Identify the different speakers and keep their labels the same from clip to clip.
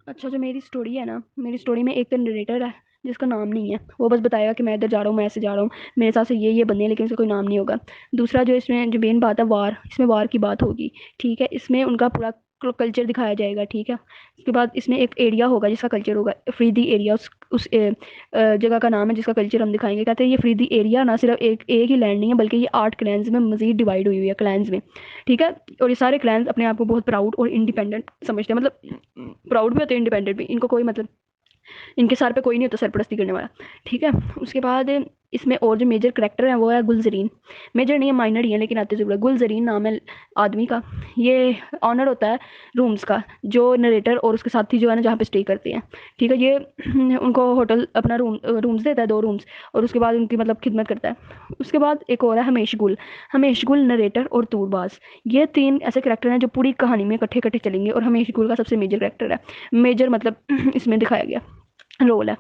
Speaker 1: अच्छा, जो मेरी स्टोरी है ना, मेरी स्टोरी में एक तो नरेटर है जिसका नाम नहीं है। वो बस बताएगा कि मैं इधर जा रहा हूँ, मैं ऐसे जा रहा हूँ, मेरे साथ से ये बंदे हैं, लेकिन इसका कोई नाम नहीं होगा। दूसरा जो इसमें जो मेन बात है वार, इसमें वार की बात होगी। ठीक है, इसमें उनका पूरा कल्चर दिखाया जाएगा। ठीक है, उसके बाद इसमें एक एरिया होगा जिसका कल्चर होगा अफरीदी एरिया। उस जगह का नाम है जिसका कल्चर हम दिखाएंगे। कहते हैं ये अफरीदी एरिया ना सिर्फ एक ही लैंड नहीं है, बल्कि ये 8 क्लैंस में मजीद डिवाइड हुई हुई है, क्लैंस में। ठीक है, और ये सारे क्लैंस अपने आप को बहुत प्राउड और इंडिपेंडेंट समझते हैं। मतलब प्राउड भी होते हैं, इंडिपेंडेंट भी। इनको कोई मतलब इनके सर पे कोई नहीं होता सरपरस्ती करने वाला। ठीक है, उसके बाद इसमें और जो मेजर करेक्टर है वो है गुलजरीन। मेजर नहीं है, माइनर ही है, लेकिन आते जरूर है। गुलजरीन नाम है आदमी का। ये ऑनर होता है रूम्स का, जो नरेटर और उसके साथी जो है ना जहाँ पे स्टे करते हैं। ठीक है, ये उनको होटल अपना रूम्स देता है, 2 रूम्स, और उसके बाद उनकी मतलब खिदमत करता है। उसके बाद एक और है हमेश गुल। हमेश गुल नरेटर और तूरबाज, ये 3 ऐसे करेक्टर हैं जो पूरी कहानी में इकट्ठे इकट्ठे चलेंगे, और हमेश गुल का सबसे मेजर करेक्टर है। मेजर मतलब इसमें दिखाया गया रोल है।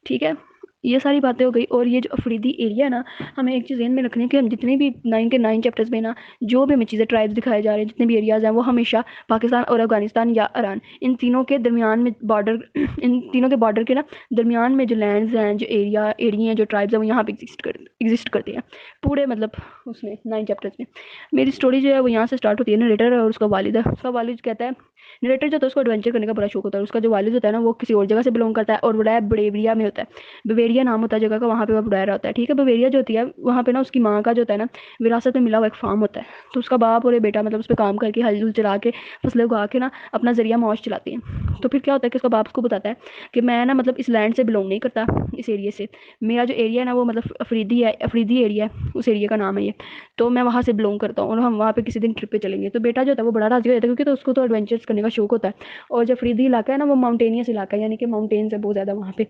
Speaker 1: ठीक है, ये सारी बातें हो गई। और ये जो अफरीदी एरिया है ना, हमें एक चीज़ ध्यान में रखनी है कि हम जितने भी 9 के 9 चैप्टर्स में ना जो भी हमें चीज़ें ट्राइब्स दिखाए जा रहे हैं, जितने भी एरियाज़ हैं, वो हमेशा पाकिस्तान और अफगानिस्तान या ईरान, इन तीनों के दरमियान में बॉर्डर इन तीनों के बॉर्डर के ना दरमियान में जो लैंड्स हैं, जो एरिया हैं, जो ट्राइब्स हैं, वो यहाँ पे एग्जिस्ट करते हैं पूरे मतलब उसमें 9 चैप्टर्स में। मेरी स्टोरी जो है वो यहाँ से स्टार्ट होती है। नरेटर है और उसका वालिद है। उसका वालिद कहता है, नरेटर जो होता है उसको एडवेंचर करने का बड़ा शौक होता है। उसका जो वालिद होता है ना वो किसी और जगह से बिलोंग करता है, और बड़ा बवेरिया में होता है। बवेरिया नाम होता है जगह का, वहाँ पे वो बुढ़ाया रहा होता है। ठीक है, बवेरिया जो होती है वहाँ पे ना उसकी माँ का जो होता है ना विरासत में मिला हुआ एक फार्म होता है। तो उसका बाप और ये बेटा मतलब उस पर काम करके हल जुल चला के फसलें उगा के ना अपना जरिया मौज चलाती हैं। तो फिर क्या होता है कि उसका बाप उसको बताता है कि मैं ना मतलब इस लैंड से बिलोंग नहीं करता, इस एरिया से। मेरा जो एरिया है ना वो मतलब अफरीदी है, अफरीदी एरिया है, उस एरिया का नाम है ये। तो मैं वहाँ से बिलोंग करता हूँ और हम वहाँ पे किसी दिन ट्रिप पे चलेंगे। तो बेटा जो होता है वो बड़ा राजी हो जाता है, क्योंकि तो उसको तो एडवेंचर्स करने का शौक होता है। और जो अफरीदी इलाका है ना वो माउंटेनियस इलाका है, यानी कि माउंटेन्स है बहुत ज़्यादा वहाँ पे।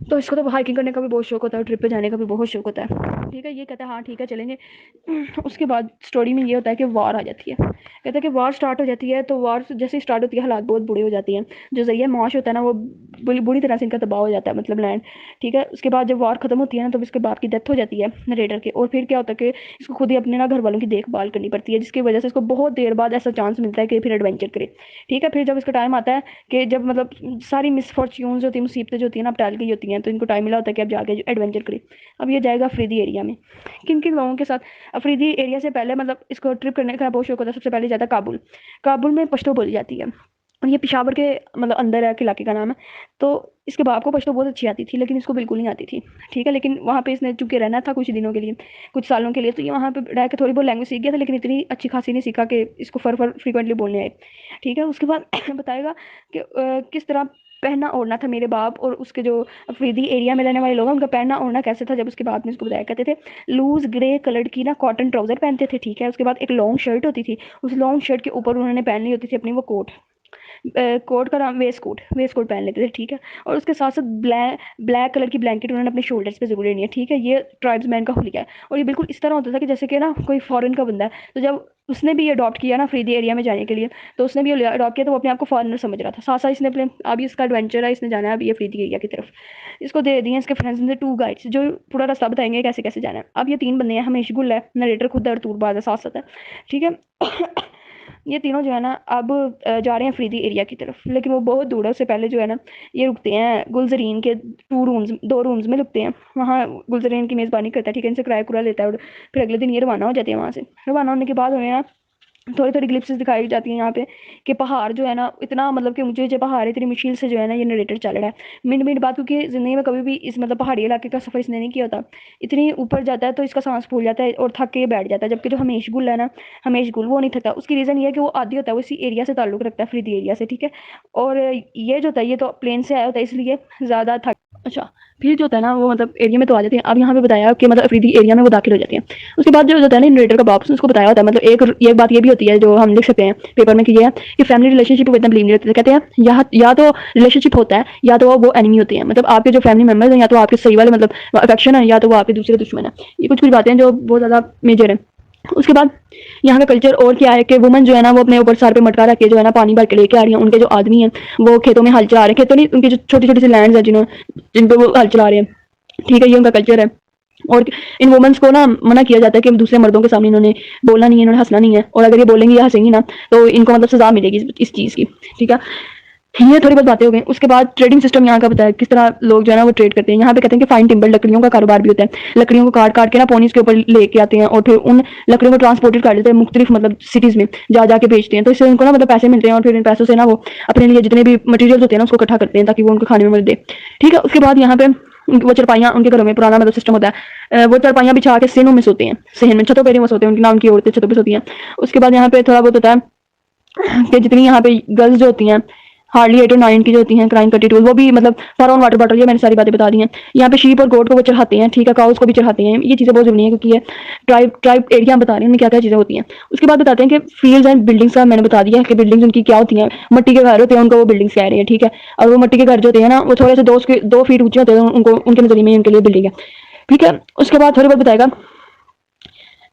Speaker 1: तो इसको तो हाइकिंग करने का भी बहुत शौक होता है, ट्रिप पे जाने का भी बहुत शौक होता है। ठीक है, ये कहता है हाँ ठीक है चलेंगे। उसके बाद स्टोरी में ये होता है कि वार आ जाती है। कहता है कि वार स्टार्ट हो जाती है। तो वार जैसे ही स्टार्ट होती है हालात बहुत बुरे हो जाती हैं। जो जरिया माश होता है ना वो बुरी तरह से इनका तबाह हो जाता है, मतलब लैंड। ठीक है, उसके बाद जब वार खत्म होती है ना तो इसके बाप की डेथ हो जाती है नरेटर के। और फिर क्या होता है कि इसको खुद ही अपने ना घर वालों की देखभाल करनी पड़ती है, जिसकी वजह से इसको बहुत देर बाद ऐसा चांस मिलता है कि फिर एडवेंचर करे। ठीक है, फिर जब इसका टाइम आता है कि जब मतलब सारी मिसफॉर्च्यून्स होती हैं, मुसीबतें जो होती हैं ना अब टाल गई होती हैं, तो इनको टाइम मिला होता है कि अब जाके एडवेंचर करें। अब ये जाएगा अफरीदी एरिया में। किन किन लोगों के साथ? अफरीदी एरिया से पहले मतलब इसको ट्रिप करने का बहुत शौक होता है। सबसे पहले जाता है काबुल। काबुल में पश्तो बोली जाती है, और ये पिशावर के मतलब अंदर है, इलाके का नाम है। तो इसके बाप को पश्तो बहुत अच्छी आती थी, लेकिन इसको बिल्कुल नहीं आती थी। ठीक है, लेकिन वहाँ पे इसने चूंकि रहना था कुछ दिनों के लिए, कुछ सालों के लिए, तो ये वहाँ पे रह के थोड़ी बहुत लैंग्वेज सीख गया था, लेकिन इतनी अच्छी खासी नहीं सीखा कि इसको फर फ्रिक्वेंटली बोलने आए। ठीक है, उसके बाद बताएगा कि किस तरह पहनना ओढ़ना था मेरे बाप और उसके जो अफरीदी एरिया में रहने वाले लोग हैं उनका पहनना ओढ़ना कैसे था। जब उसके बाप ने उसको बताया, कहते थे लूज ग्रे कलर की ना कॉटन ट्राउजर पहनते थे। ठीक है, उसके बाद एक लॉन्ग शर्ट होती थी, उस लॉन्ग शर्ट के ऊपर उन्होंने पहननी होती थी अपनी वो कोट। कोट का नाम वेस्ट कोट पहन लेते थे। ठीक है, और उसके साथ साथ ब्लैक कलर की ब्लैंकेट उन्होंने अपने शोल्डर्स पे जरूर लेनी है। ठीक है, ये ट्राइब्समैन का हुलिया है। और ये बिल्कुल इस तरह होता था कि जैसे कि ना कोई फॉरेन का बंदा है। तो जब उसने भी अडॉप्ट किया ना फ्रीदी एरिया में जाने के लिए, तो उसने भी अडॉप्ट किया, तो वो अपने आप को फॉरेनर समझ रहा था। साथ साथ इसने अपने अभी इसका एडवेंचर है, इसने जाना है अभी ये फ्रीदी एरिया की तरफ। इसको दे दिए इसके फ्रेंड्स ने 2 गाइड्स जो पूरा रास्ता बताएंगे कैसे कैसे जाना है। अब ये 3 बंदे हैं, हमेश गुल है, नरेटर खुद है, और तूरबाज है साथ साथ है। ठीक है, ये तीनों जो है ना अब जा रहे हैं फ्रीदी एरिया की तरफ, लेकिन वो बहुत दूर है। उससे पहले जो है ना ये रुकते हैं गुलजरीन के 2 रूम्स में रुकते हैं। वहाँ गुलजरीन की मेज़बानी करता है। ठीक है, इनसे किराया कुरा लेता है, और फिर अगले दिन ये रवाना हो जाते हैं। वहाँ से रवाना होने के बाद उन्हें ना थोड़ी थोड़ी ग्लिप्सेस दिखाई जाती हैं यहाँ पे कि पहाड़ जो है ना इतना मतलब कि ऊंचे ऊंचे पहाड़ है, इतनी मुश्किल से जो है ना ये नरेटर चल रहा है। मिनट मिनट बाद, क्योंकि जिंदगी में कभी भी इस मतलब पहाड़ी इलाके का सफर इसने नहीं किया होता, इतनी ऊपर जाता है तो इसका सांस फूल जाता है और थक के बैठ जाता है। जबकि जो हमेश गुल है ना, हमेश गुल वो नहीं थकता। उसकी रीज़न ये है कि वो आदि होता है, वो इसी एरिया से ताल्लुक रखता है, फ्रीदी एरिया से। ठीक है, और ये जो होता है ये तो प्लेन से आया होता है, इसलिए ज़्यादा थक। अच्छा, फिर जो होता है ना वो मतलब एरिया में तो आ जाते हैं। अब यहाँ पे बताया कि मतलब अफरीदी एरिया में वो दाखिल हो जाते हैं। उसके बाद जो होता है ना नरेटर का बाप, उसने उसको बताया होता है मतलब एक बात ये भी होती है जो हम लिख सकते हैं पेपर में कि ये है कि फैमिली रिलेशनशिप को इतना बिलीव नहीं रखते। कहते हैं यहाँ या तो रिलेशनशिप होता है या तो वो एनिमी होते हैं। मतलब आपके जो फैमिली मेम्बर्स हैं या तो आपके सही वाले मतलब अफेक्शन है, या तो वो आपके दूसरे दुश्मन है। ये कुछ कुछ बातें हैं जो बहुत ज़्यादा मेजर है। उसके बाद यहाँ का कल्चर और क्या है कि वुमन जो है ना वो अपने ऊपर सर पे मटका रख के जो है ना पानी भर के लेके आ रही है। उनके जो आदमी हैं वो खेतों में हल चला रहे हैं, खेतों नहीं, उनकी जो छोटी छोटी सी लैंड है जिन पे वो हल चला रहे हैं। ठीक है, ये उनका कल्चर है। और इन वुमेन्स को ना मना किया जाता है कि दूसरे मर्दों के सामने इन्होंने बोलना नहीं है, इन्होंने हंसना नहीं है, और अगर ये बोलेंगी या हंसेंगी ना तो इनको मतलब सजा मिलेगी इस चीज़ की। ठीक है, ये थोड़ी बहुत बातें हो गई। उसके बाद ट्रेडिंग सिस्टम यहाँ का बताया किस तरह लोग जो है ना वो ट्रेड करते हैं। यहाँ पे कहते हैं कि फाइन टिम्बर लकड़ियों का कारोबार भी होता है। लकड़ियों को काट काट के ना पोनीज के ऊपर लेके आते हैं और फिर उन लकड़ियों को ट्रांसपोर्टेड कर देते हैं मुख्तलिफ मतलब सिटीज में जा जाके बेचते हैं। तो इससे उनको ना मतलब पैसे मिलते हैं और फिर इन पैसों से ना वो अपने लिए जितने भी मटीरियल होते हैं ना उसको इकट्ठा करते हैं ताकि वो उनको खाने में मदद दे। ठीक है, उसके बाद यहाँ पे वो चरपाइयाँ उनके घरों में पुराना मतलब सिस्टम होता है, वो चरपाइयाँ बिछा के सेनों में सोते हैं, सहन में छतों पर वो सोते हैं, उनकी नाम की औरतें छतों पर सोती हैं। उसके बाद यहाँ पे थोड़ा बहुत होता है कि जितनी यहाँ पे गर्ल्स जो होती हैं हार्डली 8 और 9 की जो होती हैं क्राइम कटी टूल, वो भी मतलब फॉर ऑन वाटर बॉटल, ये मैंने सारी बातें बता दी हैं। यहाँ पे शीप और गोट को वो चढ़ाते हैं, ठीक है, काउस को भी चढ़ाते हैं। ये चीज़ें बहुत जरूरी है क्योंकि ये ट्राइब एरिया बता रहे हैं उनमें क्या क्या चीज़ें होती हैं। उसके बाद बताते हैं कि फील्ड्स एंड बिल्डिंग्स का मैंने बता दिया कि बिल्डिंग्स उनकी क्या होती हैं। मट्टी के घर होते हैं उनको वो बिल्डिंग्स कह रहे हैं, ठीक है। और वो मट्टी के घर जो होते हैं ना वो थोड़े से 2 फीट ऊंचे होते हैं, उनको उनके नजरिए में उनके लिए बिल्डिंग है, ठीक है। उसके बाद थोड़ी बहुत बताएगा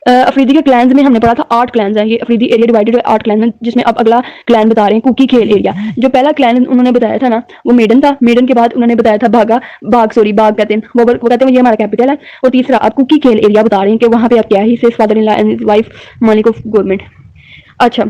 Speaker 1: अफरीदी के क्लैंस में हमने पढ़ा था 8 क्लैंस हैं। ये अफरीदी एरिया डिवाइडेड है 8 क्लैंस में, जिसमें अब अगला क्लैन बता रहे हैं कुकी खेल एरिया। जो पहला क्लैन उन्होंने बताया था ना वो मेडन था। मेडन के बाद उन्होंने बताया था बाग कहते हैं वो कहते हैं ये हमारा कैपिटल है। और तीसरा आप कुकी खेल एरिया बता रहे हैं कि वहाँ पे आप क्या ही से father in law and his wife मालिक ऑफ गवर्नमेंट। अच्छा,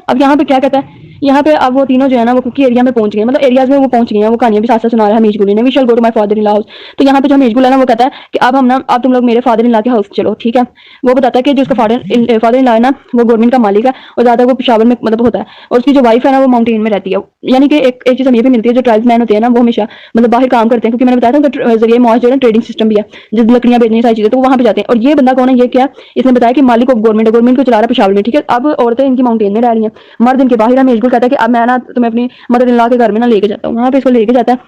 Speaker 1: अब यहाँ पे क्या कहता है, यहाँ पे अब वो तीनों जो है ना वो कुकी एरिया में पहुंच गए, मतलब एरियाज में वो पहुंच गए हैं। वो कहानियां भी साथ साथ सुना रहा है हमीश गुल ने, we shall go to my father in law house. तो यहाँ पे जो हमीश गुल है ना वो कहता है कि अब हम ना अब तुम लोग मेरे फादर इन लॉ के हाउस चलो, ठीक है। वो बताता है कि जो उसका फादर इन लॉ है ना वो गवर्नमेंट का मालिक है और ज्यादा वो पेशावर में मतलब होता है। और उसकी जो वाइफ है ना वो माउंटेन में रहती है। यानी कि एक चीज हमें ये भी मिलती है, जो ट्राइब्समैन होते हैं ना वो हमेशा मतलब बाहर काम करते हैं, क्योंकि मैंने बताया था उनका जरिए मौज जो है ट्रेडिंग सिस्टम भी है, जिस लकड़ियां बेचने सारी चीजें, तो वो वहाँ पे जाते हैं। और ये बंदा कौन है, ये क्या, इसने बताया कि मालिक ऑफ गवर्नमेंट को चला रहा है पेशावर में, ठीक है। अब औरतें इनकी माउंटेन में रह रही हैं, मर्द इनके बाहर है। मेजगुल कहता है कि अब मैं ना तुम्हें अपनी मदर इन लॉ के घर में ना लेके जाता हूँ। वहाँ पे इसको लेके जाता है।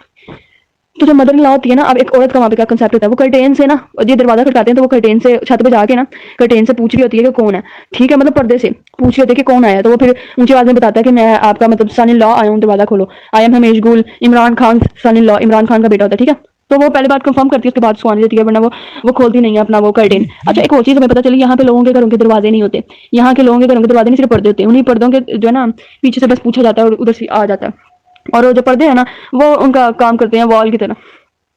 Speaker 1: तो जो मदर इन लॉ होती है ना, अब एक औरत का वहाँ पे क्या कंसेप्ट होता है, वो कर्टेन से ना ये दरवाजा खटकाते हैं तो वो कर्टेन से छत पे जाके ना कर्टेन से पूछ रही होती है कि कौन है, ठीक है, मतलब पर्दे से पूछ रही होती है कि कौन आया। तो वो फिर ऊंची आवाज में बताता है कि मैं आपका मतलब सन इन लॉ आया हूँ, दरवाजा खोलो। आई एम हमीश गुल, इमरान खान सन इन लॉ, इमरान खान का बेटा होता है, ठीक है। तो वो पहले बात कंफर्म करती है, उसके बाद उसको आने देती है, वरना वो खोलती नहीं है अपना वो कर्टेन। अच्छा, एक और चीज हमें पता चली, यहाँ पे लोगों के घरों के दरवाजे नहीं होते। यहाँ के लोगों के घरों के दरवाजे नहीं सिर्फ पर्दे होते हैं, उन्हीं पर्दों के जो है ना पीछे से बस पूछा जाता है और उधर से आ जाता है। और वो जो पर्दे है ना वो उनका काम करते हैं वॉल की तरह,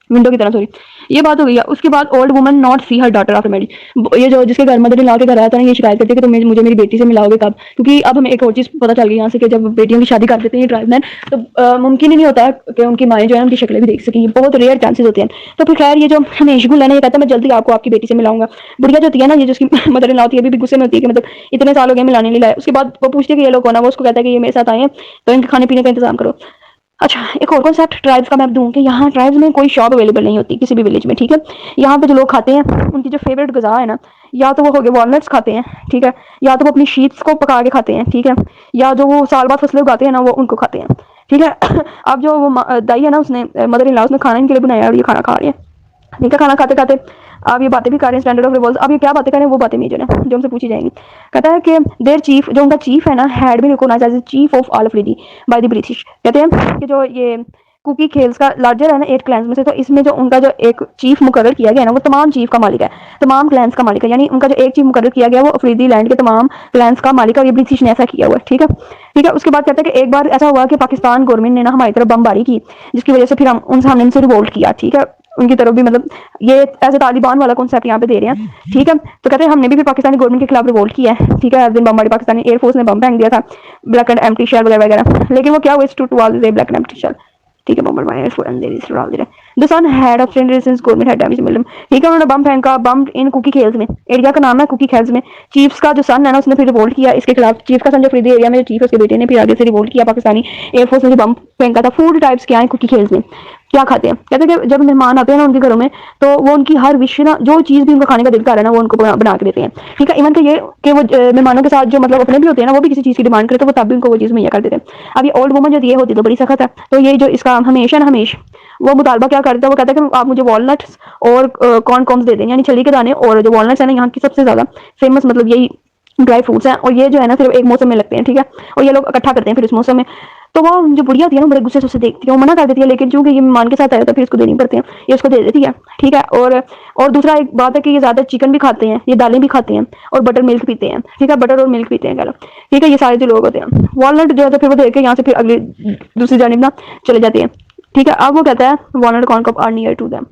Speaker 1: विंडो की तरह, सॉरी। ये बात हो गई है। उसके बाद old woman not see her daughter after marriage. ये जो जिसके घर मदर इन लॉ के घर आया था ना, ये शिकायत करती है कि तुम मुझे मेरी बेटी से मिलाओगे कब, क्योंकि अब हमें एक और चीज पता चल गई यहाँ से कि जब बेटियों की शादी कर देते हैं ट्राइबमैन तो मुमकिन ही नहीं होता है कि उनकी माएँ जो है उनकी शक्लें भी देख सकेंगी, बहुत रेयर चांसेस होते हैं। तो फिर खैर ये जो हमेश गुल है ना ये कहता है मैं जल्दी आपको आपकी बेटी से मिलाऊंगा। बुढ़िया जो होती है ना, ये जिसकी मदर इन लॉ होती है, अभी भी गुस्से में होती है कि मतलब इतने साल हो गए मिलाने नहीं लाया। उसके बाद वो पूछती है कि ये लोग कौन है, वो उसको कहता है कि ये मेरे साथ आए हैं तो इनके खाने पीने का इंतजाम करो। अच्छा, एक और कॉन्सेप्ट ट्राइब्स का मैं दूं कि यहाँ ट्राइब्स में कोई शॉप अवेलेबल नहीं होती किसी भी विलेज में, ठीक है। यहाँ पे जो लोग खाते हैं उनकी जो फेवरेट गज़ा है ना, या तो वो हो गए वॉलनट्स खाते हैं, ठीक है, या तो वो अपनी शीट्स को पका के खाते हैं, ठीक है, या जो वो साल बाद फसलें उगाते हैं ना वो उनको खाते हैं, ठीक है। अब जो वो दाई है ना उसने मदर इन लॉ उसने खाना इनके लिए बनाया और ये खाना खा रहे हैं, ठीक है। खाना खाते खाते अब ये बातें भी कर रहे हैं, स्टैंडर्ड ऑफ रिवॉल्व। अब ये क्या बातें कर रहे हैं वो बातें मेजर है जो हमसे पूछी जाएंगी। कहता है कि देयर चीफ, जो उनका चीफ है ना, had been recognised as the chief of all Afridi by the British. कहते हैं कि जो ये कुकी खेल्स का लार्जर है ना 8 क्लैंस में से, तो इसमें जो उनका जो एक चीफ मुकर्रर किया गया ना वो तमाम चीफ का मालिक है, तमाम क्लैंस का मालिक है। यानी उनका जो एक चीफ मुकर्रर किया गया वो अफरीदी लैंड के तमाम क्लैंस का मालिक है और ये ब्रिटिश ने ऐसा किया हुआ है, ठीक है, ठीक है। उसके बाद कहते हैं कि एक बार ऐसा हुआ कि पाकिस्तान गवर्नमेंट ने ना हमारी तरफ बमबारी की, जिसकी वजह से फिर हमने उनसे रिवोल्ट किया, ठीक है। उनकी तरफ भी मतलब ये ऐसे तालिबान वाला कॉन्सेप्ट यहाँ पे दे रहे हैं, ठीक है। तो कहते हैं हमने भी फिर पाकिस्तानी गवर्नमेंट के खिलाफ रिवोल्ट किया है, ठीक है। दिन बमबारी पाकिस्तानी एयरफोर्स ने बम फेंक दिया था, ब्लैक एंड एम्प्टी शेल वगैरह वगैरह, लेकिन वो क्या हुआ, टू वाल ब्लैक एंड एम्प्टी शेल, ठीक है। Bumper minus 4 and there is all there the sun had off since government had damage मिलम, ठीक है। उन्होंने बम फेंका, बम इन कुकी खेल्स में, एरिया का नाम है कुकी खेल्स में। चीफ्स का जो सन है ना उसने फिर रिवोल्ट किया इसके खिलाफ। चीफ का सन जो फ्रीदी एरिया में चीफ है उसके बेटे ने फिर आगे से रिवोल्ट किया, पाकिस्तानी एयरफोर्स ने बम फेंका था। फूड टाइप्स क्या है कुकी खेल्स में, क्या खाते हैं, कहते हैं कि जब मेहमान आते हैं ना उनके घरों में तो वो उनकी हर विश ना जो चीज़ भी उनको खाने का दिल कर रहा है ना वो उनको बना के देते हैं, ठीक है। इवन कि ये कि वो मेहमानों के साथ जो मतलब अपने भी होते हैं ना वो भी किसी चीज़ की डिमांड करे तो वो तब भी उनको वो चीज़ मुहैया कर देते हैं। अब ये ओल्ड वुमन जो ये होती है तो बड़ी सख्त है, तो ये जो इसका हमेशा ना हमेश वो मुतालबा क्या करता है, वो कहता है कि आप मुझे वॉलनट्स और कॉर्न कॉम्स दे दें, यानी छली के दाने। और जो वॉलनट्स है ना यहाँ की सबसे ज़्यादा फेमस मतलब यही ड्राई फ्रूट्स हैं, और ये जो है ना सिर्फ एक मौसम में लगते हैं, ठीक है। और ये लोग इकट्ठा करते हैं फिर इस मौसम में। तो वो जो बुढ़िया होती है ना बड़े गुस्से से उसे देखती है, वो मना कर देती है, लेकिन चूंकि ये मेहमान के साथ आया तो फिर इसको देनी पड़ती है, ये उसको दे देती है, ठीक है। और दूसरा एक बात है कि ये ज्यादा चिकन भी खाते हैं, ये दालें भी खाते हैं और बटर मिल्क पीते हैं, ठीक है, बटर और मिल्क पीते हैं, कह लो, ठीक है। ये सारे जो लोग होते हैं वॉलनट जो है तो फिर वो देख के यहाँ से फिर अगली दूसरी जानिब ना चले जाते हैं, ठीक है। अब वो कहता है walnut corn cup are near to them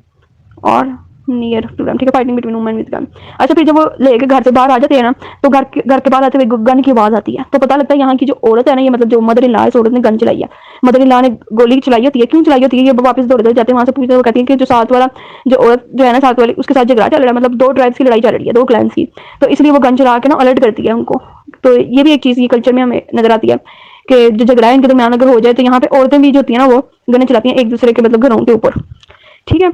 Speaker 1: और नियर टू देम, ठीक है, fighting between women with gun. अच्छा, फिर जब वो लेके घर से बाहर आ जाते हैं ना, तो घर के बाहर आते हुए गन की आवाज आती है, तो पता लगता है यहाँ की जो औरत है ना, ये मतलब जो मदर इन लॉ है, इस औरत ने गन चलाई है। मदर इन लॉ ने गोली चलाई होती है, क्यों चलाई होती है, ये वापस दौड़ जाते हैं वहां से पूछते, वो कहती है कि जो साथ वाला, जो औरत जो है ना साथ वाली, उसके साथ झगड़ा चल रहा है, मतलब 2 ट्राइब्स की लड़ाई चल रही है, 2 क्लैंस की, तो इसलिए वो गन चला के ना अलर्ट करती है उनको। तो ये भी एक चीज ये कल्चर में हमें नजर आती है कि जो झगड़ा है इनके दरमियान अगर हो जाए, तो यहाँ पे औरतें भी जो होती है ना, वो गन चलाती हैं एक दूसरे के मतलब घरों के ऊपर, ठीक है।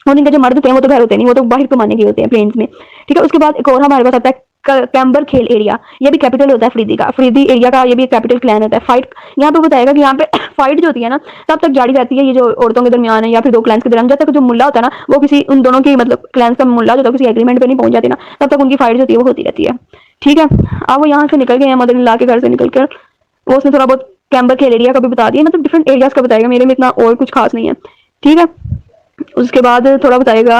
Speaker 1: और इनके जो मर्द होते हैं वो तो घर होते नहीं, वो तो बाहर कमाने के होते हैं प्लेन्स में, ठीक है। उसके बाद एक और हमारे पास आता है कैम्बर खेल एरिया, ये भी कैपिटल होता है फरीदी का, फरीदी एरिया का ये भी एक कैपिटल क्लैन होता है। फाइट यहाँ पे बताएगा कि यहाँ पे फाइट जो होती है ना, तब तक जारी रहती है, ये जो औरतों के दरमियान है या फिर 2 क्लैंस के दरमियान, जब तक जो मुल्ला होता है ना, वो किसी उन दोनों की मतलब क्लैंस का मुल्ला जो होता है किसी एग्रीमेंट पे नहीं पहुंच जाती ना, तब तक उनकी फाइट जो होती है वो होती रहती है, ठीक है। अब वो यहाँ से निकल गए हैं, मदर इन लॉ के घर से निकल कर, वो उसने थोड़ा बहुत कैम्बर खेल एरिया का भी बता दिया, मतलब डिफरेंट एरियाज का बताएगा, मेरे में इतना और कुछ खास नहीं है, ठीक है। उसके बाद थोड़ा बताएगा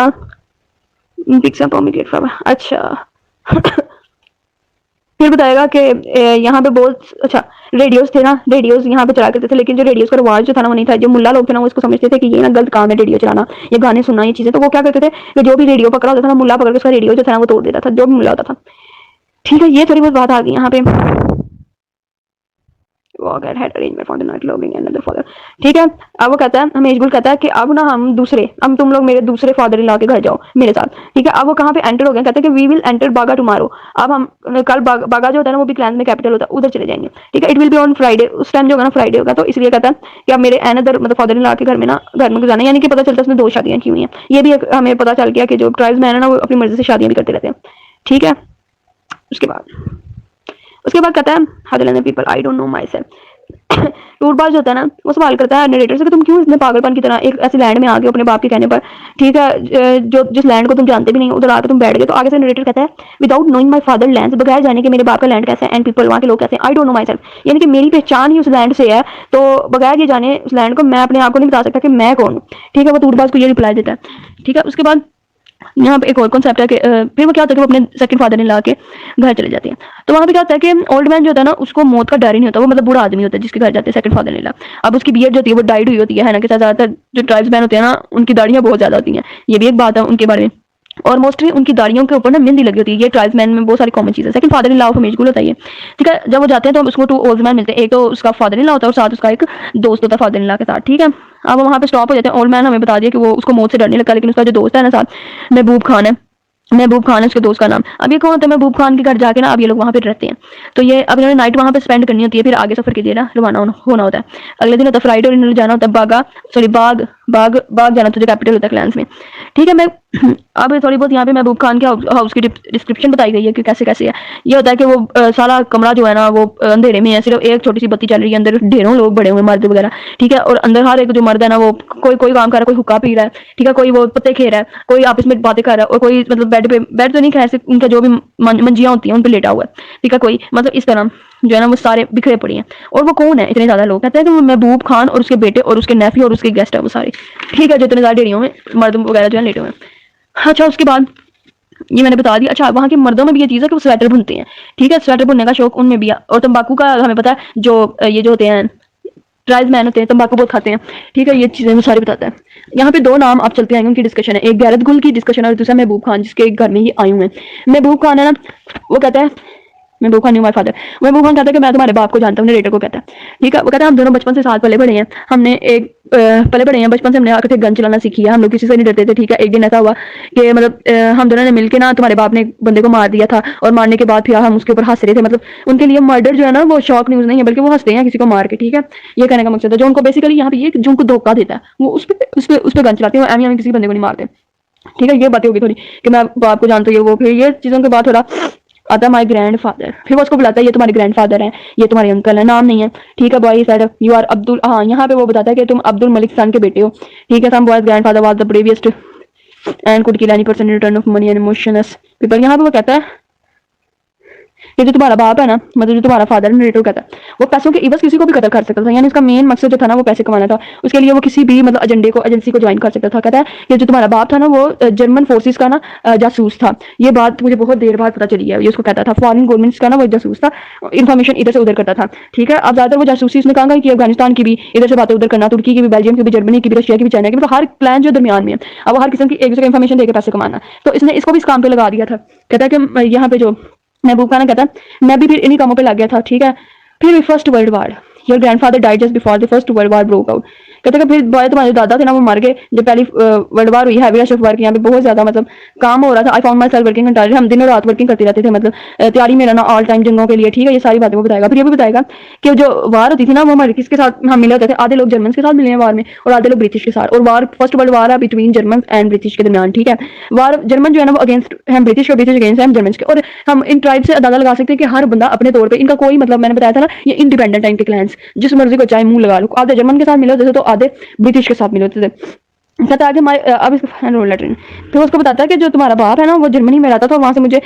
Speaker 1: अच्छा फिर बताएगा कि यहाँ पे बहुत अच्छा रेडियोस थे ना, रेडियोस यहाँ पे चला करते थे, लेकिन जो रेडियोस का रिवाज जो था ना वो नहीं था। जो मुल्ला लोग थे ना वो इसको समझते थे कि ये ना गलत काम है रेडियो चलाना, ये गाने सुनना, ये चीजें, तो वो क्या करते थे कि जो भी रेडियो पकड़ा होता था ना, मुल्ला पकड़ के उसका रेडियो जो था ना वो तोड़ देता था, जो भी मुल्ला होता था, ठीक है। ये थोड़ी बहुत बात आ गई यहाँ पे। ठीक है। अब वो कहता है, हमें इजबुल कहता है कि अब ना अब तुम लोग मेरे दूसरे फादर इन लॉ के घर जाओ मेरे साथ, ठीक है। अब वो कहाँ पे एंटर हो गए, कहते हैं कि वी विल एंटर बागा टुमारो। अब हम कल बागा जो होता है ना वो भी क्लैन में कैपिटल होता है, उधर चले जाएंगे, ठीक है। It will be on Friday, उस टाइम जो होगा ना फ्राइडे होगा, तो इसलिए कहता है कि अब मेरे अनदर मतलब फादर इन लॉ के घर में ना घर में जाना, यानी कि पता चलता है उसने 2 शादियां की हुई हैं। ये भी हमें पता चल गया कि जो ट्राइब्स मैन है ना वो अपनी मर्जी से शादियां भी करते रहते हैं, ठीक है। उसके बाद कहता है how people I don't know myself. टूटबाज होता है ना, वो सवाल करता है नरेटर से कि तुम क्यों इतने पागलपन की तरह एक ऐसे लैंड में आ गए अपने बाप के कहने पर, ठीक है, जो जिस लैंड को तुम जानते भी नहीं, उधर आकर तुम बैठ गए। तो आगे से नरेटर कहता है without knowing my father land, बगैर जाने के मेरे बाप का लैंड कैसा है, एंड पीपल वहाँ के लोग कहते हैं आई डोंट नो माई सेल्फ, यानी कि मेरी पहचान ही उस लैंड से है, तो बगैर ये जाने उस लैंड को मैं अपने आप को नहीं बता सकता कि मैं कौन हूँ, ठीक है। वो टूटबाज को ये रिप्लाई देता है, ठीक है। उसके बाद यहाँ पे एक और कॉन्सेप्ट है कि फिर वो क्या होता है कि वो अपने सेकंड फादर इन लॉ के घर चले जाते हैं। तो वहाँ पे क्या होता है कि ओल्ड मैन जो होता है ना उसको मौत का डर ही नहीं होता, वो मतलब बूढ़ा आदमी होता है जिसके घर जाते हैं सेकंड फादर इन लॉ। अब उसकी बियर्ड जो होती है वो डाइड हुई होती है ना, के साथ ज्यादातर जो ट्राइब्स मैन होते हैं ना उनकी दाढ़ियाँ बहुत ज्यादा होती हैं, ये भी एक बात है उनके बारे में। और मोस्टली उनकी दाढ़ियों के ऊपर ना मेहंदी लगी होती है, ये ट्राइब्समैन में बहुत सारी कॉमन चीज़ है। Second father in law of मेजगुल होता है ये, ठीक है। जब वो जाते हैं तो उसको 2 ओल्ड मैन मिलते हैं, एक तो उसका फादर इन लॉ होता है और साथ उसका एक दोस्त होता है फादर इन लॉ के साथ, ठीक है। अब वहाँ पे स्टॉप हो जाते हैं, ओल्ड मैन हमें बता दिया कि वो उसको मौत से डर नहीं लगता, लेकिन उसका जो दोस्त है ना साथ, महबूब खान है, महबूब खान है उसके दोस्त का नाम। अब ये कौन होता है महबूब खान के घर जाके ना अब ये लोग वहाँ पे रहते हैं, तो ये अब इन्होंने नाइट वहाँ पे स्पेंड करनी होती है, फिर आगे सफर के लिए ना रवाना होना होता है। अगले दिन होता है फ्राइडे और इन्होंने जाना होता है बाग बाग जाना होता है जो कैपिटल होता है क्लैंस में, ठीक है। मैं अब थोड़ी बहुत यहाँ पे महबूब खान के हाउस की डिस्क्रिप्शन बताई गई है कि कैसे कैसे है। ये होता है कि वो सारा कमरा जो है ना वो अंधेरे में है, सिर्फ एक छोटी सी बत्ती चल रही है, अंदर ढेरों लोग बड़े हुए मर्द वगैरह, ठीक है। और अंदर हर एक जो मर्द है ना वो कोई काम कर रहा है, कोई हुक्का पी रहा है, ठीक है, कोई वो पत्ते खे रहा है, कोई आपस में बातें कर रहा है, और कोई मतलब बेड तो नहीं खैर से उनका जो भी मंजियां होती हैं उन पर लेटा हुआ है, ठीक है। कोई मतलब इस तरह जो है ना वो सारे बिखरे पड़े हैं। और वो कौन है इतने ज्यादा लोग, कहते हैं कि वो महबूब खान और उसके बेटे और उसके नेफी और उसके गेस्ट है वो सारे, ठीक है, जो इतने ज्यादा ढेरियों में मर्द वगैरह जो है लेटे हुए हैं। अच्छा, उसके बाद ये मैंने बता दिया। अच्छा, वहाँ के मर्दों में भी ये चीज़ है कि वो स्वेटर बुनते हैं, ठीक है, स्वेटर बुनने का शौक उनमें भी है। और तंबाकू का हमें पता है, जो ये जो होते हैं ट्राइब्स मैन होते हैं तंबाकू बहुत खाते हैं, ठीक है। ये चीज़ें वो सारी बताता है। यहाँ पे 2 नाम आप चलते आएंगे उनकी डिस्कशन है, एक गैरत गुल की डिस्कशन है और दूसरा महबूब खान जिसके घर में ये आए हुए हैं। महबूब खान है ना, वो कहता है महबूब खान माय फादर, महबूब खान कहता है कि मैं तुम्हारे बाप को जानता हूँ, नरेटर को कहता है, ठीक है। वो कहता है हम दोनों बचपन से साथ पले बड़े हैं, हमने एक पले बड़े हैं, बचपन से हमने आकर गन चलाना सीखी है, हम लोग किसी से नहीं डरते थे, ठीक है। एक दिन ऐसा हुआ कि मतलब हम दोनों ने मिलकर ना तुम्हारे बाप ने एक बंदे को मार दिया था, और मारने के बाद फिर हम उसके ऊपर हंस रहे थे, मतलब उनके लिए मर्डर जो है ना वो शॉक न्यूज नहीं है, बल्कि वो हंसते हैं किसी को मार के, ठीक है। ये कहने का मकसद है जो उनको बेसिकली यहाँ पे ये जो उनको धोखा देता है वो उस पर गन चलाते हैं, वो एम किसी बंदे को नहीं मारते, ठीक है। ये बातें होगी थोड़ी कि मैं बाप को जानता हूँ, वो फिर ये चीज़ों के बाद थोड़ा आता है माय ग्रैंड फादर, फिर वो उसको बुलाता है ये तुम्हारे ग्रैंड फादर हैं, ये तुम्हारे अंकल है, नाम नहीं है, ठीक है। By side you are Abdul, हाँ यहाँ पे वो बताता है कि तुम अब्दुल मलिक खान के बेटे हो, ठीक है। Some boys grandfather was the bravest and could kill any person in return of money and emotions people. यहाँ पे वो कहता है ये जो तुम्हारा बाप है ना, मतलब जो तुम्हारा फादर नरेटर कहता है, वो पैसों के इवज किसी को भी कत्ल कर सकता था, यानी इसका मेन मकसद जो था ना वो पैसे कमाना था। उसके लिए वो किसी भी मतलब एजेंडे को एजेंसी को ज्वाइन कर सकता था। कहता है ये जो तुम्हारा बाप था ना वो जर्मन फोर्सेस का ना जासूस था। ये बात मुझे बहुत देर बाद पता चली है। ये उसको कहता था फॉरेन गवर्नमेंट्स का ना वो जासूस था, इन्फॉर्मेशन इधर से उधर करता था। ठीक है, अब ज्यादातर वो जासूसी उसने कहा कि अफगानिस्तान की भी इधर से बातें उधर करना, तुर्की की भी, बेल्जियम की भी, जर्मनी की भी, रशिया की भी, चाइना की, मतलब हर प्लान जो दरमियान में है, अब हर किस्म की एक दूसरे को इन्फॉर्मेशन देकर पैसे कमाना। तो इसने इसको भी इस काम पे लगा दिया था। कहता है कि यहाँ पे जो महबूब खाना कहता है मैं भी फिर इन्हीं कामों पे लग गया था। ठीक है, फिर first world war, your grandfather died just before the first world war broke out. कहते हैं फिर बॉय तुम्हारे दादा थे ना वो मर गए जब पहली वर्ल्ड वार हुई, हैवी रश ऑफ वर्क, यहाँ पे बहुत ज्यादा मतलब काम हो रहा था। I found my self working entirely, हम दिन और रात वर्किंग करते रहते थे, मतलब तैयारी में रहना ऑल टाइम जंगों के लिए। ठीक है, ये सारी बातें वो बताएगा। फिर ये भी बताएगा कि जो वार होती थी ना वो हमारे किसके साथ हम मिले होते थे, आधे लोग जर्मन के साथ मिले हैं वार में और आधे लोग ब्रिटिश के साथ। और वार फर्स्ट वर्ल्ड वार है बिटवीन जर्मन एंड ब्रिटिश के दरमियान। ठीक है, वार जर्मन जो है ना वो अगेंस्ट हम ब्रिटिश, और ब्रिटिश अगेंस्ट हम जर्मन के। और हम इन ट्राइब से अंदाजा लगा सकते हैं कि हर बंदा अपने तौर पर, इनका कोई मतलब मैंने बताया था ना ये इंडिपेंडेंट टाइम के क्लैंस, जिस मर्जी को चाहे मुंह लगा लो। आधे जर्मन के साथ मिले होते थे तो आधे ब्रिटिश के साथ मिले होते थे। कहता है कि अब इसको रोल लेटर, फिर उसको बताता है कि जो तुम्हारा बाप है ना वो जर्मनी में रहता था, वहां से मुझे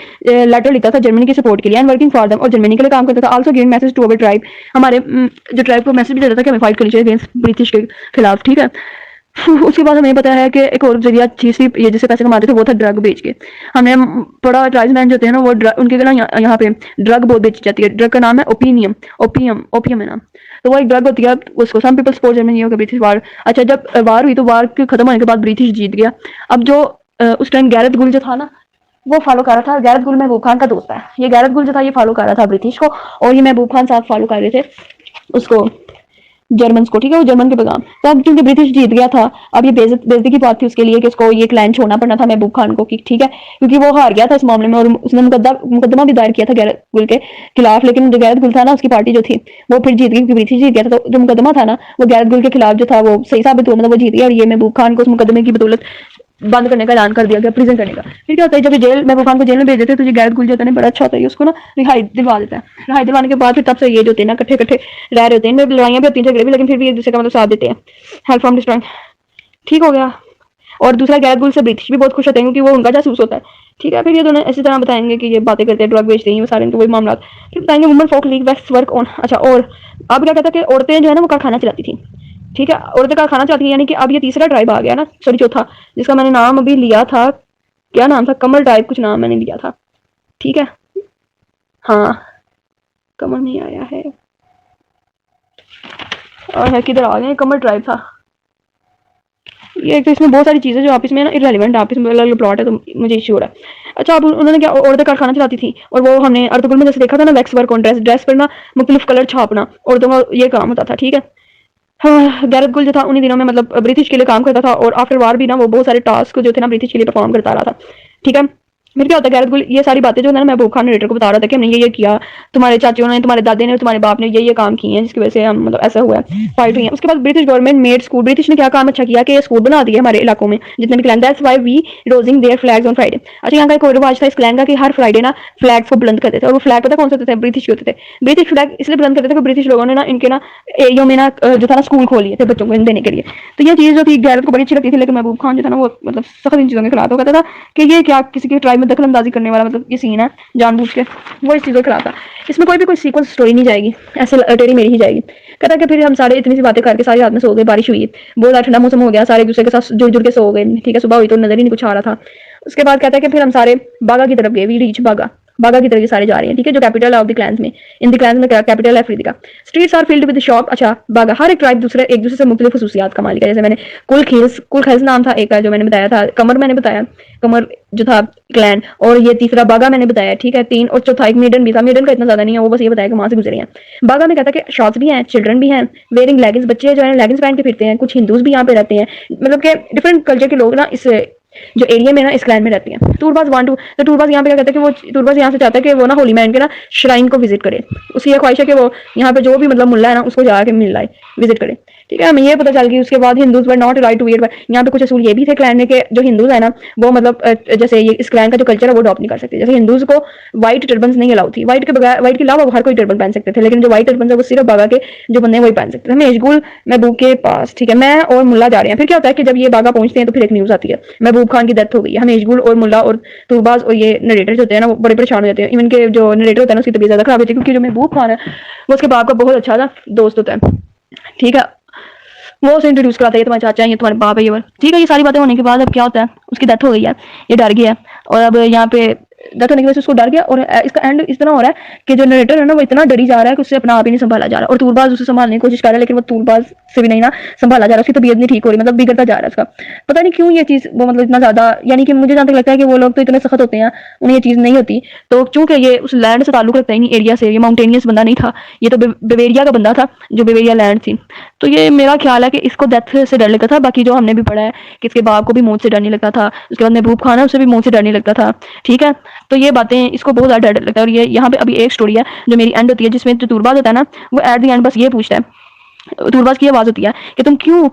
Speaker 1: लेटर लिखता था जर्मनी की सपोर्ट के लिए, एंड वर्किंग फॉर देम, और जर्मनी के लिए काम करता था। Also giving message to our tribe, हमारे जो ट्राइब को मैसेज भी देता था कि हमें फाइट करनी चाहिए अगेंस्ट ब्रिटिश के खिलाफ। ठीक है, उसके बाद हमें पता है कि एक और जरिया चीज थी ये जिससे पैसे कमाते थे, वो था ड्रग बेच के। हमने पढ़ा ट्राइब्समैन जो होते हैं ना वो उनके ना यहाँ पे ड्रग बहुत बेची जाती है। ड्रग का नाम है ओपिनियम, ओपियम है नाम। तो वो एक ड्रग होती है, उसको सम पीपल सपोर्ट जर्मनी ये होगा ब्रिटिश वार। अच्छा, जब वार हुई तो वार के खत्म होने के बाद ब्रिटिश जीत गया। अब जो उस टाइम गैरत गुल जो था ना वो फॉलो कर रहा था। गैरत गुल महबूब खान का दोस्त है। ये गैरत गुल जो था ये फॉलो कर रहा था ब्रिटिश को, और ये महबूब खान साहब फॉलो कर रहे थे उसको, जर्मन को। ठीक है, वो जर्मन के पैगाम। तो अब क्योंकि ब्रिटिश जीत गया था, अब ये बेइज्जती की बात थी उसके लिए कि उसको ये क्लैन छोड़ना पड़ना था महबूब खान को। ठीक है, क्योंकि वो हार गया था इस मामले में, और उसने मुकदमा भी दायर किया था गैरत गुल के खिलाफ। लेकिन जो गैरत गुल था ना उसकी पार्टी जो थी वो फिर जीत गई, क्योंकि ब्रिटिश जीत गया था। तो जो मुकदमा था ना वो गैरत गुल के खिलाफ जो था वो सही साबित हुआ, मतलब वो जीत गया। और ये महबूब खान को उस मुकदमे की बदौलत बंद करने का ऐलान कर दिया गया, प्रिजन करने का। फिर क्या होता है, जब जेल महबूब खान को जेल में भेज देते हैं तो ये गैरत गुल जो होता है बड़ा अच्छा होता है, उसको ना रिहाई दिलवा देता है। रिहाई दिलवाने के बाद फिर तब से ये जो होते हैं ना कट्ठे कट्ठे रह रहे होते हैं, इनमें लड़ाइयां भी होती हैं, झगड़े भी, लेकिन फिर भी एक दूसरे का मतलब साथ देते हैं। हेल्प फ्रॉम डिस्ट्रॉइंग, ठीक हो गया। और दूसरा गैरत गुल से ब्रिटिश भी बहुत खुश होते हैं क्योंकि वो उनका जासूस होता है। ठीक है, फिर ये दोनों इसी तरह बताएंगे कि ये बातें करते हैं, ड्रग बेचते हैं, वो सारे वही मामला। फिर बताएंगे woman folk league wax work on. अच्छा, और अब क्या कहता है कि औरतें जो है ना वो कारखाना चलाती थी। ठीक है, औरतें कारखाना चलाती थी, यानी कि अब ये तीसरा ट्राइब आ गया ना, सॉरी चौथा, जिसका मैंने नाम अभी लिया था, क्या नाम था, कमल ट्राइब कुछ नाम मैंने लिया था। ठीक है, हाँ कमल नहीं आया है, और है किधर आ गए, कमल ट्राइब था ये। एक तो इसमें बहुत सारी चीजें जो आपस में ना इररेलेवेंट आपस में अलग प्लॉट है, तो मुझे इश्यू हो रहा है। अच्छा, अब उन्होंने क्या, औरतें कारखाना चलाती थी, और वो हमने अर्तुगरुल में जैसे देखा था ना, वैक्स वर्क ऑन ड्रेस पर ना मुख्तलिफ कलर छापना, औरतों का ये काम होता था। ठीक है, हाँ, गैरत गुल जो था उन्हीं दिनों में मतलब ब्रिटिश के लिए काम करता था, और आफ्टर वार भी ना वो बहुत सारे टास्क जो थे ना ब्रिटिश के लिए परफॉर्म करता रहा था। ठीक है, फिर क्या होता है, गैरत गुल ये सारी बातें जो है ना महबूब खान नरेटर को बता रहा था कि हमने ये किया, तुम्हारे चाचियों ने, तुम्हारे दादे ने और तुम्हारे बाप ने ये काम किए हैं, जिसकी वजह से हम मतलब ऐसा हुआ है, फाइट हुई है। उसके बाद British government made school, British ने क्या काम अच्छा किया कि स्कूल बना दिए हमारे इलाकों में जितने भी clan, that's why we raising their flags on Friday. अच्छा, यहाँ का एक और रिवाज था इस क्लैन का कि हर फ्राइडे ना फ्लैग्स को बुलंद करते थे, और वो फ्लैग पता कौन से होते थे, ब्रिटिश के होते थे। ब्रिटिश फ्लैग इसलिए बुलंद करते थे कि ब्रिटिश लोगों ने ना इनके ना एरियो में ना जो था ना स्कूल खोल लिए थे बच्चों को देने के लिए। तो ये चीज जो थी गैरत को बड़ी अच्छी लगती थी, लेकिन महबूब खान जो था ना वो मतलब सख्त इन चीजों के खिलाफ। वो कहता था कि ये क्या किसी के ट्राइब में दखल अंदाजी करने वाला मतलब ये सीन है जानबूझ के, वो इस चीज़ को खिलाफ था। इसमें कोई सीक्वेंस स्टोरी नहीं जाएगी, ऐसे टेरी मेरी ही जाएगी। कहता कि फिर हम सारे इतनी सी बातें करके सारी रात में सो गए, बारिश हुई, बहुत ज़्यादा ठंडा मौसम हो गया, सारे एक दूसरे के साथ जुड़ के सो गए। ठीक है, सुबह हुई तो नजर ही नहीं कुछ आ रहा था। उसके बाद कहता है कि फिर हम सारे बागा की तरफ गए, वी रीच बागा की तरफ ये सारे जा रहे हैं। ठीक है, जो कैपिटल ऑफ द क्लैंस में, इन द क्लैंस में कैपिटल है Africa. Streets are filled with shop. अच्छा, बागा, हर एक ट्राइब एक दूसरे से मुख्तलिफ खसूसियात का मालिक है। जैसे मैंने कुल खैल्स नाम था एक, जो मैंने बताया था, कमर मैंने बताया, कमर जो था क्लैन, और ये तीसरा बागा मैंने बताया। ठीक है, 3 और चौथा एक मीडन भी था। मीडन का इतना ज्यादा नहीं है, वो बस ये बताया कि वहां से गुजरे हैं। बागा में कहता है कि शॉर्ट्स भी हैं, चिल्ड्रन भी हैं, वेयरिंग लेगिंग्स, बच्चे जो है लेगिंग्स पहन के फिरते हैं। कुछ हिंदूज भी यहाँ पे रहते हैं, मतलब कि डिफरेंट कल्चर के लोग ना इस जो एरिया में ना इस क्लैन में रहती हैं। टूरबाज वांट टू, तो टूरबाज यहाँ पे क्या कहता है कि वो टूरबाज यहाँ से चाहता है कि वो ना होली मैन के ना श्राइन को विजिट करे। उसकी ये ख्वाहिश है कि वो यहाँ पे जो भी मतलब मुल्ला है ना उसको जाके मिल लाए। विजिट करें। ठीक है, हमें ये पता चल गई। उसके बाद Hindus were not right to wait, यहाँ पे कुछ असूल ये भी थे क्लैन में कि जो हिंदूज है ना वो मतलब जैसे ये इस क्लैन का जो कल्चर है वो अडॉप्ट नहीं कर सकते। जैसे हिंदूज को व्हाइट टर्बन्स नहीं अलाउ थी, व्हाइट के बगैर, व्हाइट के अलावा हर कोई टर्बन पहन सकते थे, लेकिन जो व्हाइट टर्बन है वो सिर्फ बागा के जो बंदे वही पहन सकते थे। मेजगुल महबूब के पास, ठीक है, मैं और मुल्ला जा रहे हैं। फिर क्या होता है कि जब ये बागा पहुंचते हैं तो फिर एक न्यूज आती है महबूब खान की डेथ हो गई है। मेजगुल और मुल्ला और तुरबाज और ये नरेटर होते हैं ना वो बड़े परेशान हो जाते हैं। इवन के जो नरेटर होता है ना उसकी तबीयत ज्यादा खराब होती है, क्योंकि जो महबूब खान है वो उसके बाप का बहुत अच्छा था दोस्त होता है। ठीक है, वो उसे इंट्रोड्यूस कराता है, ये तुम्हारे चाचा है, ये तुम्हारे बाप है, ये वो। ठीक है, ये सारी बातें होने के बाद अब क्या होता है, उसकी डेथ हो गई है, ये डर गया और अब यहाँ पे डेथ होने की वजह से उसको डर गया। और इसका एंड इस तरह हो रहा है कि जो नरेटर है ना वो इतना डरी जा रहा है कि उससे अपना आप ही नहीं संभाला जा रहा, और तूरबाज उसे संभालने की कोशिश कर रहा है, लेकिन वो तूरबाज से भी नहीं ना संभाला जा रहा, उसकी तबीयत नहीं ठीक हो रही, मतलब बिगड़ता जा रहा है उसका। पता नहीं क्यों ये चीज वो मतलब इतना ज्यादा, यानी कि मुझे जहां तक लगता है कि वो लोग तो इतने सख्त होते हैं, उन्हें ये चीज नहीं होती। तो चूंकि ये उस लैंड से ताल्लुक रखता ही नहीं, एरिया से, ये माउंटेनियस बंदा नहीं था, ये तो बेवेरिया का बंदा था, जो बेवेरिया लैंड थी। तो ये मेरा ख्याल है कि इसको डेथ से डर लगता था। बाकी जो हमने भी पढ़ा है कि इसके बाप को भी मौत से डर नहीं लगता था, उसके बाद महबूब खान है उसे भी मौत से डर नहीं लगता था। ठीक है, तो ये बातें इसको बहुत ज्यादा डर लगता है। और ये यहाँ पे अभी एक स्टोरी है जो मेरी एंड होती है, जिसमें जो तुरबाज होता है ना वो एट द एंड बस ये पूछता है, तुरबाज की आवाज होती है कि तुम क्यों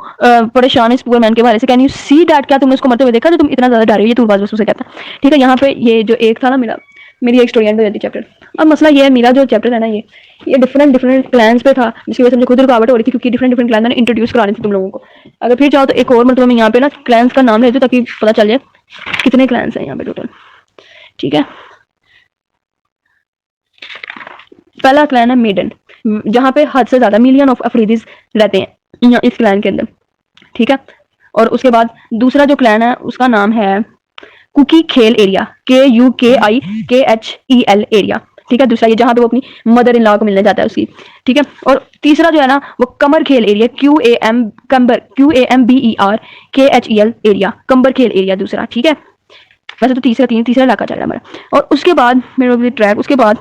Speaker 1: परेशान है इस पुअर मैन के बारे से, कैन यू सी डैट, क्या तुमने उसको मरते हुए देखा जो तुम इतना ज्यादा डर रहे हो, ये तुरबाज बस उसे कहता है। ठीक है, यहाँ पे ये जो एक था ना मेरी एक स्टोरी एंड हो जाती चैप्टर। अब मसला ये है, मेरा जो चैप्टर है ना ये डिफरेंट डिफरेंट क्लैंस पे था, जिसकी वजह से मुझे खुद रुकावट हो रही थी, क्योंकि डिफरेंट डिफरेंट क्लैन मैंने इंट्रोड्यूस कराने थे तुम लोगों को। अगर फिर चाहो तो एक और मतलब मैं यहाँ पे ना क्लैंस का नाम ले दूं ताकि पता चल जाए कितने क्लैंस हैं यहाँ पे टोटल। ठीक है, पहला क्लैन है मेडन, जहाँ पे हद से ज्यादा मिलियन ऑफ अफरीदीज रहते हैं इस क्लैन के अंदर। ठीक है, और उसके बाद दूसरा जो क्लैन है उसका नाम है कुकी खेल एरिया, KUKIKHEL एरिया। ठीक है, दूसरा ये जहाँ पे वो अपनी मदर इन लॉ को मिलने जाता है उसकी। ठीक है, और तीसरा जो है ना वो कमर खेल एरिया, QAMBER एरिया, कंबर खेल एरिया दूसरा। ठीक है, वैसे तो तीसरा इलाका चल रहा है हमारा। और उसके बाद मेरे ट्रैक, उसके बाद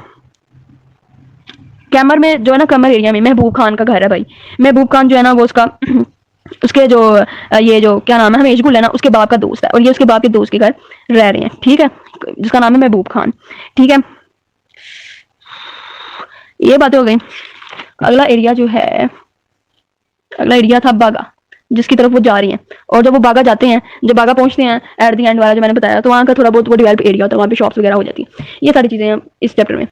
Speaker 1: कैमर में जो है ना, कमर एरिया में महबूब खान का घर है भाई। महबूब खान जो है ना वो उसका उसके जो ये जो क्या नाम है हमेशगुल है ना उसके बाप का दोस्त है, और ये उसके बाप के दोस्त के घर रह रहे हैं। ठीक है, जिसका नाम है महबूब खान। ठीक है, ये बातें हो गई। अगला एरिया जो है, अगला एरिया था बागा, जिसकी तरफ वो जा रही हैं। और जब वो बागा जाते हैं, जब बागा पहुंचते हैं एट द एंड वाला जो मैंने बताया, तो वहाँ का थोड़ा बहुत वो डेवलप एरिया होता है, वहाँ पे शॉप्स वगैरह हो जाती है। ये सारी चीजें हैं इस चैप्टर में।